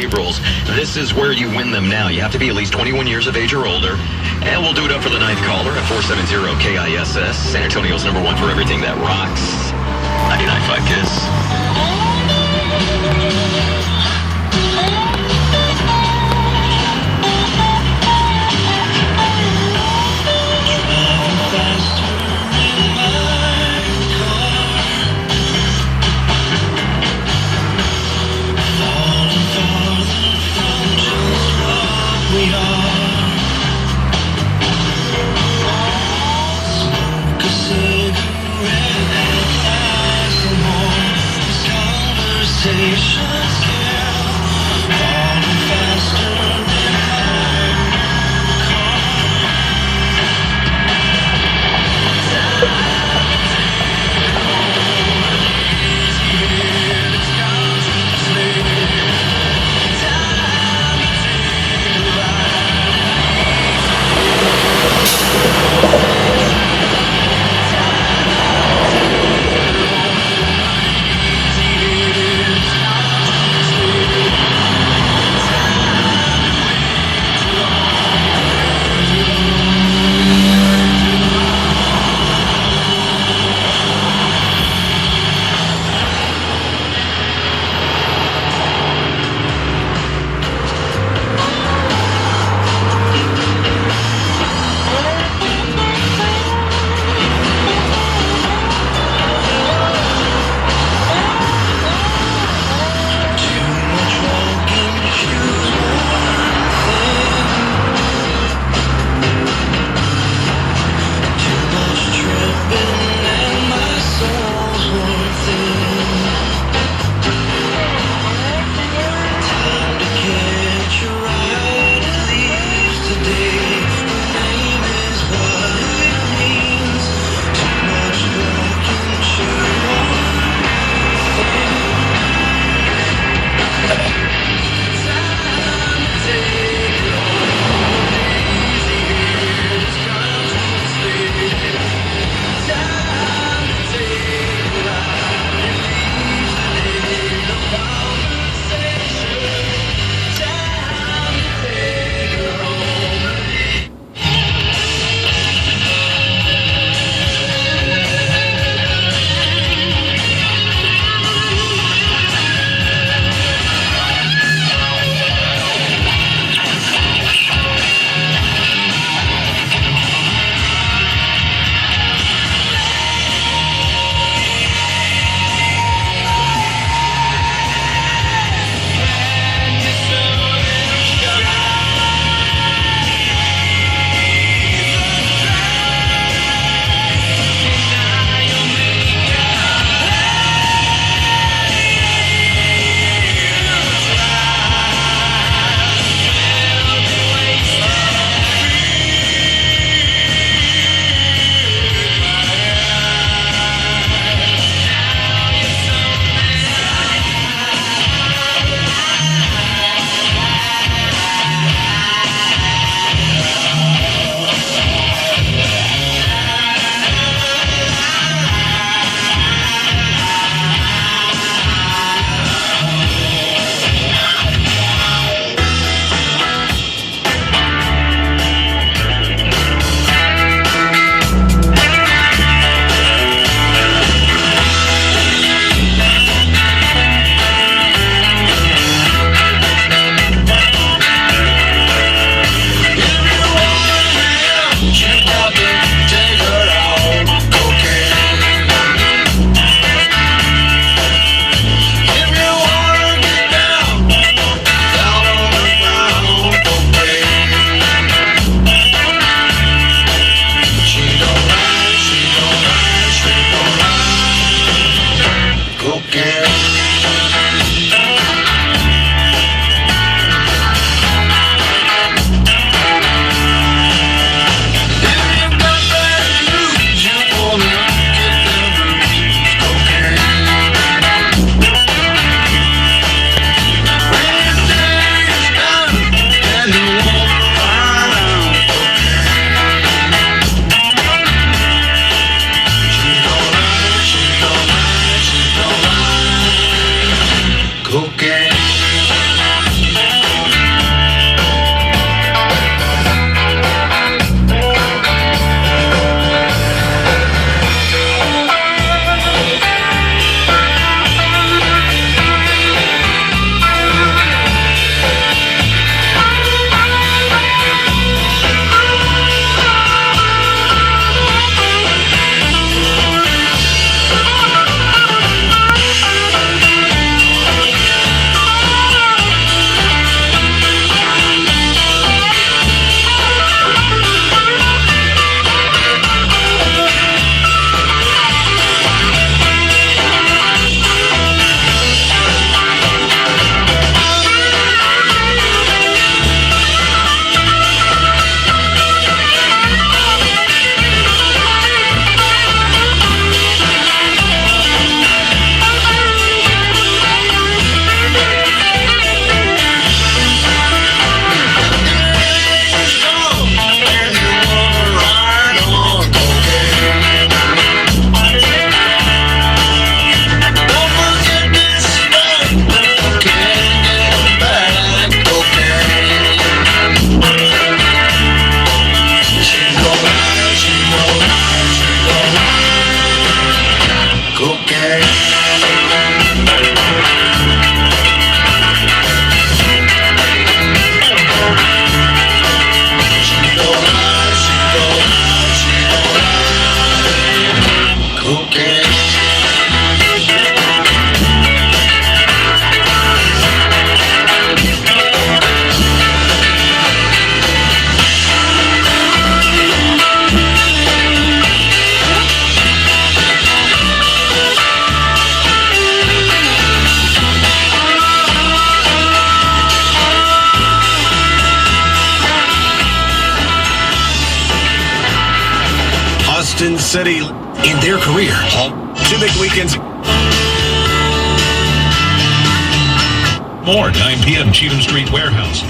rules. This is where you win them now. You have to be at least 21 years of age or older. And we'll do it up for the ninth caller at 470-KISS. San Antonio's number one for everything that rocks. 99.5 KISS. City in their career. Two big weekends. More 9 p.m. Cheatham Street Warehouse.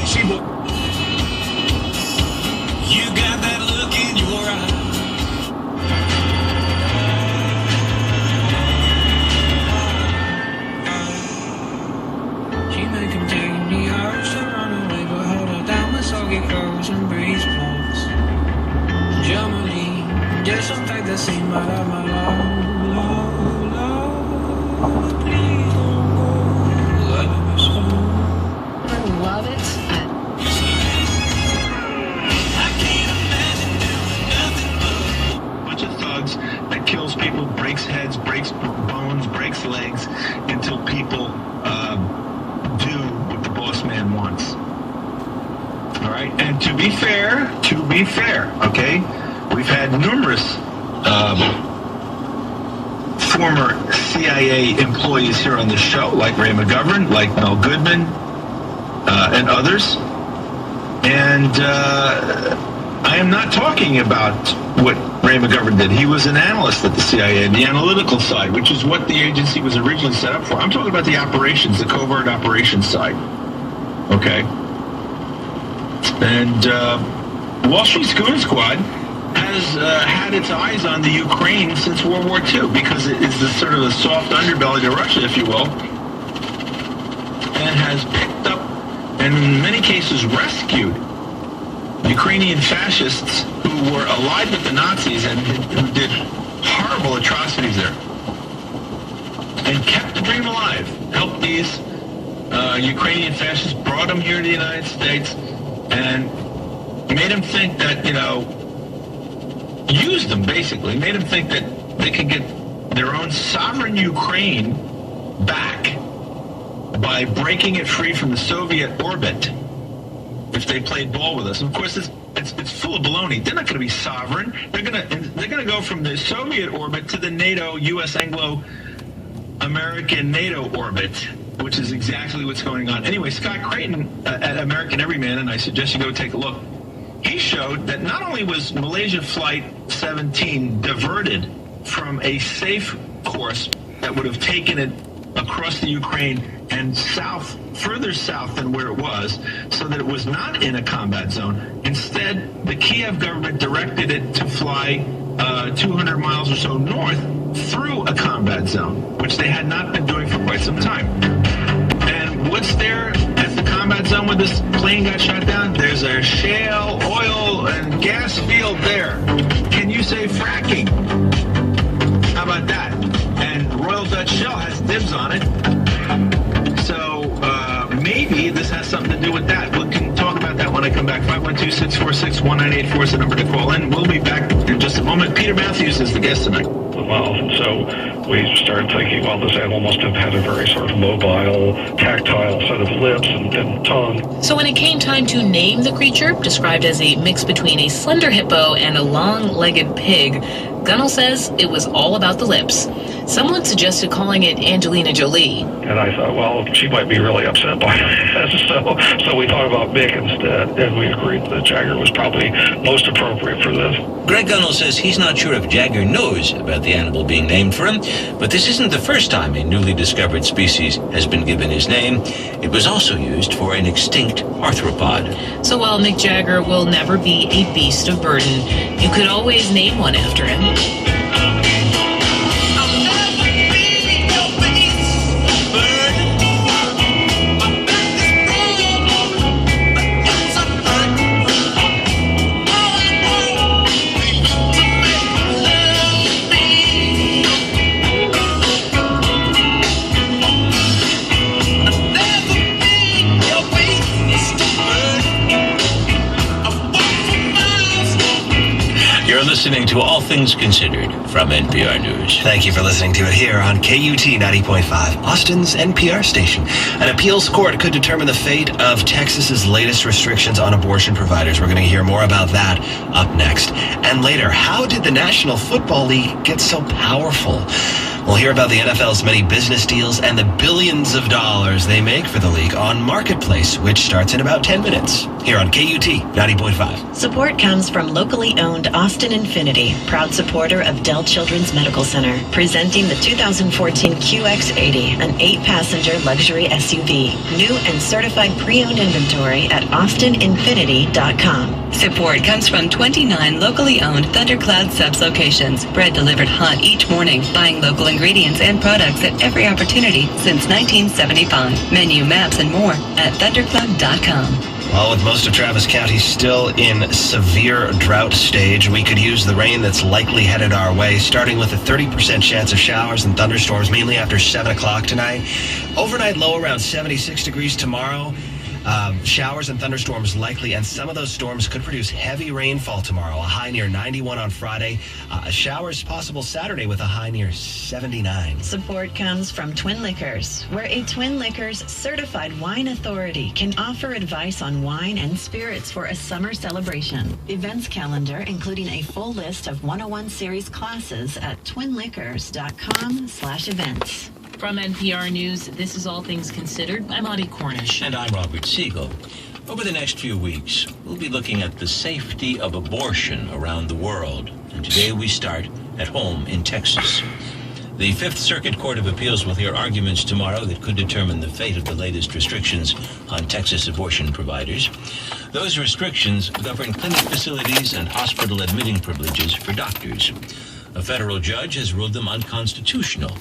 You got that look in your eye. She make him take me out, she'll run away, but hold her down with soggy clothes and breeze blocks. Germany, just some fact that seem out of my love, please don't go. Love me so. I love it. Bunch of thugs that kills people, breaks heads, breaks bones, breaks legs, until people do what the boss man wants. All right, and to be fair, okay, we've had numerous former CIA employees here on the show, like Ray McGovern, like Mel Goodman, and others, and I am not talking about what Ray McGovern did. He was an analyst at the CIA, the analytical side, which is what the agency was originally set up for. I'm talking about the operations, the covert operations side. Okay? And Wall Street Goon Squad has had its eyes on the Ukraine since World War II, because it is the sort of a soft underbelly to Russia, if you will, and has picked up, and in many cases rescued, Ukrainian fascists who were allied with the Nazis and who did horrible atrocities there, and kept the dream alive. Helped these Ukrainian fascists, brought them here to the United States, and made them think that, used them basically, made them think that they could get their own sovereign Ukraine back by breaking it free from the Soviet orbit if they played ball with us. And of course, it's full of baloney. They're not going to be sovereign. They're going to go from the Soviet orbit to the NATO, U.S. Anglo-American NATO orbit, which is exactly what's going on. Anyway, Scott Creighton at American Everyman, and I suggest you go take a look, he showed that not only was Malaysia Flight 17 diverted from a safe course that would have taken it across the Ukraine and south, further south than where it was, so that it was not in a combat zone. Instead, the Kiev government directed it to fly 200 miles or so north through a combat zone, which they had not been doing for quite some time. And what's there at the combat zone where this plane got shot down? There's a shale, oil, and gas field there. Can you say fracking? How about that? And Royal Dutch Shell has dibs on it. So maybe this has something to do with that. We can talk about that when I come back. 512-646-1984 is the number to call in. We'll be back in just a moment. Peter Matthews is the guest tonight. Well, so we started thinking, well, this animal must have had a very sort of mobile, tactile set of lips and tongue. So when it came time to name the creature, described as a mix between a slender hippo and a long-legged pig, Gunnell says it was all about the lips. Someone suggested calling it Angelina Jolie. And I thought, well, she might be really upset by that. So we thought about Mick instead, and we agreed that Jagger was probably most appropriate for this. Greg Gunnell says he's not sure if Jagger knows about the animal being named for him, but this isn't the first time a newly discovered species has been given his name. It was also used for an extinct arthropod. So while Mick Jagger will never be a beast of burden, you could always name one after him. Listening to All Things Considered from NPR News. Thank you for listening to it here on KUT 90.5, Austin's NPR station. An appeals court could determine the fate of Texas's latest restrictions on abortion providers. We're going to hear more about that up next. And later, how did the National Football League get so powerful? We'll hear about the NFL's many business deals and the billions of dollars they make for the league on Marketplace, which starts in about 10 minutes here on KUT 90.5. Support comes from locally owned Austin Infinity, proud supporter of Dell Children's Medical Center, presenting the 2014 QX80, an 8-passenger luxury SUV. New and certified pre-owned inventory at austininfinity.com. Support comes from 29 locally owned Thundercloud Subs locations. Bread delivered hot each morning. Buying local ingredients and products at every opportunity since 1975. Menu, maps, and more at thundercloud.com. Well, with most of Travis County still in severe drought stage, we could use the rain that's likely headed our way, starting with a 30% chance of showers and thunderstorms, mainly after 7 o'clock tonight. Overnight low around 76 degrees tomorrow. Showers and thunderstorms likely, and some of those storms could produce heavy rainfall tomorrow. A high near 91 on Friday. Showers possible Saturday with a high near 79. Support comes from Twin Liquors, where a Twin Liquors certified wine authority can offer advice on wine and spirits for a summer celebration. Events calendar, including a full list of 101 series classes at twinliquors.com/events. From NPR News, this is All Things Considered. I'm Audie Cornish. And I'm Robert Siegel. Over the next few weeks, we'll be looking at the safety of abortion around the world. And today we start at home in Texas. The Fifth Circuit Court of Appeals will hear arguments tomorrow that could determine the fate of the latest restrictions on Texas abortion providers. Those restrictions govern clinic facilities and hospital admitting privileges for doctors. A federal judge has ruled them unconstitutional.